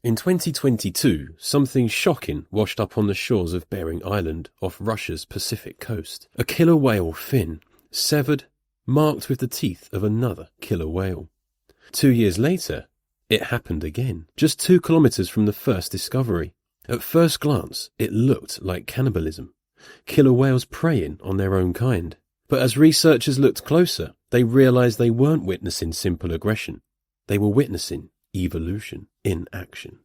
In 2022, something shocking washed up on the shores of Bering Island off Russia's Pacific coast. A killer whale fin, severed, marked with the teeth of another killer whale. 2 years later, it happened again, just 2 kilometres from the first discovery. At first glance, it looked like cannibalism, killer whales preying on their own kind. But as researchers looked closer, they realised they weren't witnessing simple aggression. They were witnessing evolution in action.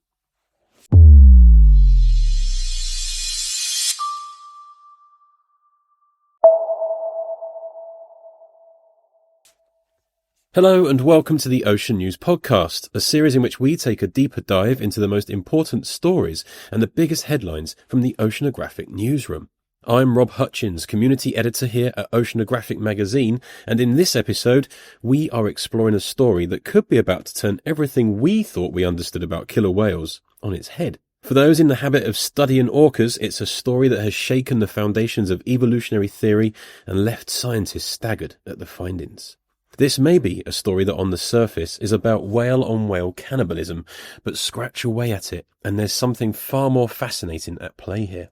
Hello and welcome to the Ocean News Podcast, a series in which we take a deeper dive into the most important stories and the biggest headlines from the oceanographic newsroom. I'm Rob Hutchins, community editor here at Oceanographic magazine, and in this episode, we are exploring a story that could be about to turn everything we thought we understood about killer whales on its head. For those in the habit of studying orcas, it's a story that has shaken the foundations of evolutionary theory and left scientists staggered at the findings. This may be a story that on the surface is about whale-on-whale cannibalism, but scratch away at it and there's something far more fascinating at play here.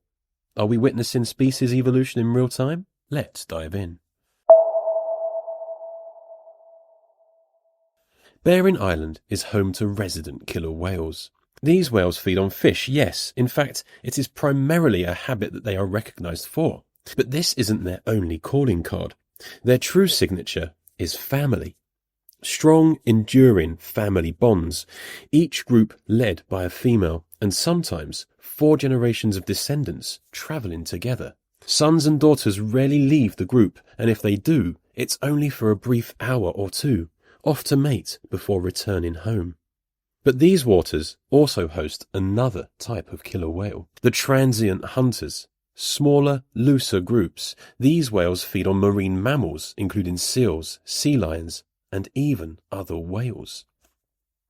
Are we witnessing species evolution in real time? Let's dive in. Bering Island is home to resident killer whales. These whales feed on fish, yes. In fact, it is primarily a habit that they are recognised for. But this isn't their only calling card. Their true signature is family. Strong, enduring family bonds, each group led by a female, and sometimes 4 generations of descendants travelling together. Sons and daughters rarely leave the group, and if they do, it's only for a brief hour or two, off to mate before returning home. But these waters also host another type of killer whale, the transient hunters. Smaller, looser groups, these whales feed on marine mammals, including seals, sea lions, and even other whales.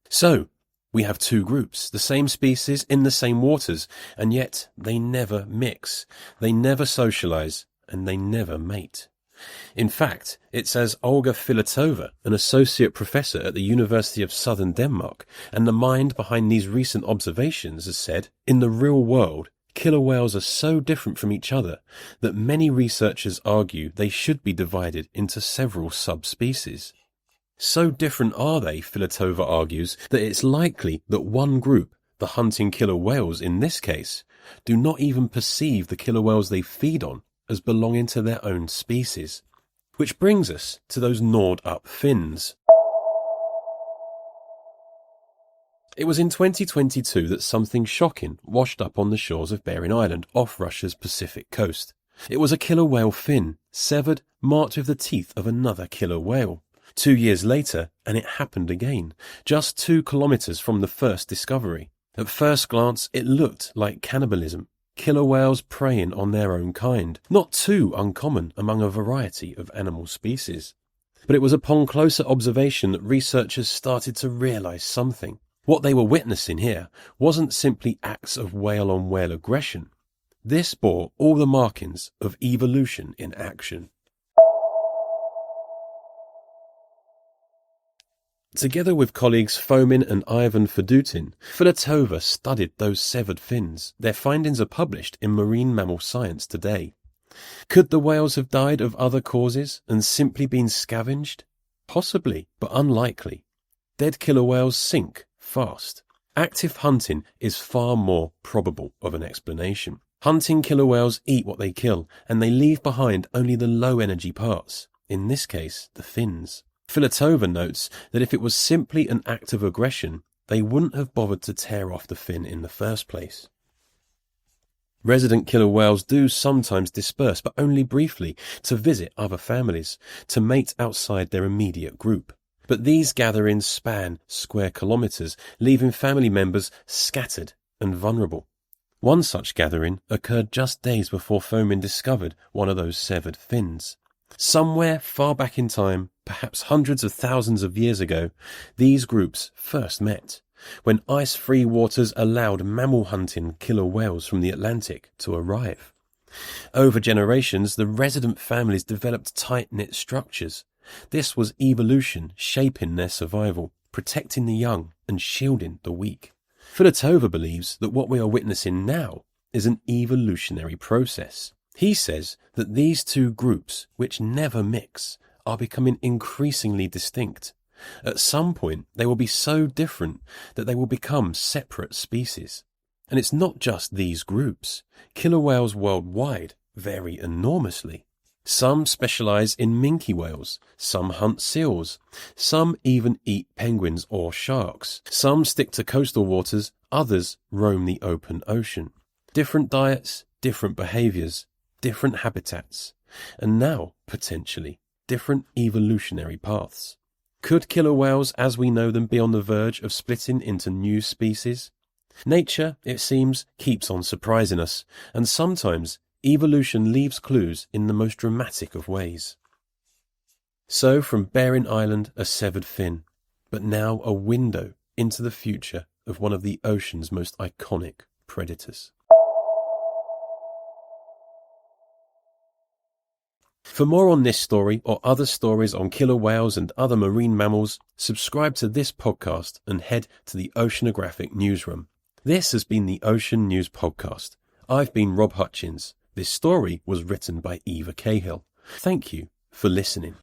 So, we have 2 groups, the same species in the same waters, and yet they never mix, they never socialize, and they never mate. In fact, it's as Olga Filatova, an associate professor at the University of Southern Denmark, and the mind behind these recent observations has said, in the real world, killer whales are so different from each other that many researchers argue they should be divided into several subspecies. So different are they, Filatova argues, that it's likely that one group, the hunting killer whales in this case, do not even perceive the killer whales they feed on as belonging to their own species. Which brings us to those gnawed-up fins. It was in 2022 that something shocking washed up on the shores of Bering Island off Russia's Pacific coast. It was a killer whale fin, severed, marked with the teeth of another killer whale. 2 years later, and it happened again, just 2 kilometres from the first discovery. At first glance, it looked like cannibalism, killer whales preying on their own kind, not too uncommon among a variety of animal species. But it was upon closer observation that researchers started to realise something. What they were witnessing here wasn't simply acts of whale-on-whale aggression. This bore all the markings of evolution in action. Together with colleagues Fomin and Ivan Fedutin, Filatova studied those severed fins. Their findings are published in Marine Mammal Science today. Could the whales have died of other causes and simply been scavenged? Possibly, but unlikely. Dead killer whales sink fast. Active hunting is far more probable of an explanation. Hunting killer whales eat what they kill, and they leave behind only the low-energy parts, in this case, the fins. Filatova notes that if it was simply an act of aggression, they wouldn't have bothered to tear off the fin in the first place. Resident killer whales do sometimes disperse, but only briefly, to visit other families, to mate outside their immediate group. But these gatherings span square kilometres, leaving family members scattered and vulnerable. One such gathering occurred just days before Fomin discovered one of those severed fins. Somewhere far back in time, perhaps hundreds of thousands of years ago, these groups first met, when ice-free waters allowed mammal-hunting killer whales from the Atlantic to arrive. Over generations, the resident families developed tight-knit structures. This was evolution shaping their survival, protecting the young and shielding the weak. Filatova believes that what we are witnessing now is an evolutionary process. He says that these two groups, which never mix, are becoming increasingly distinct. At some point, they will be so different that they will become separate species. And it's not just these groups. Killer whales worldwide vary enormously. Some specialize in minke whales, some hunt seals, some even eat penguins or sharks. Some stick to coastal waters, others roam the open ocean. Different diets, different behaviors, different habitats, and now, potentially, different evolutionary paths. Could killer whales as we know them be on the verge of splitting into new species? Nature, it seems, keeps on surprising us, and sometimes evolution leaves clues in the most dramatic of ways. So from Bering Island, a severed fin, but now a window into the future of one of the ocean's most iconic predators. For more on this story or other stories on killer whales and other marine mammals, subscribe to this podcast and head to the Oceanographic Newsroom. This has been the Ocean News Podcast. I've been Rob Hutchins. This story was written by Eva Cahill. Thank you for listening.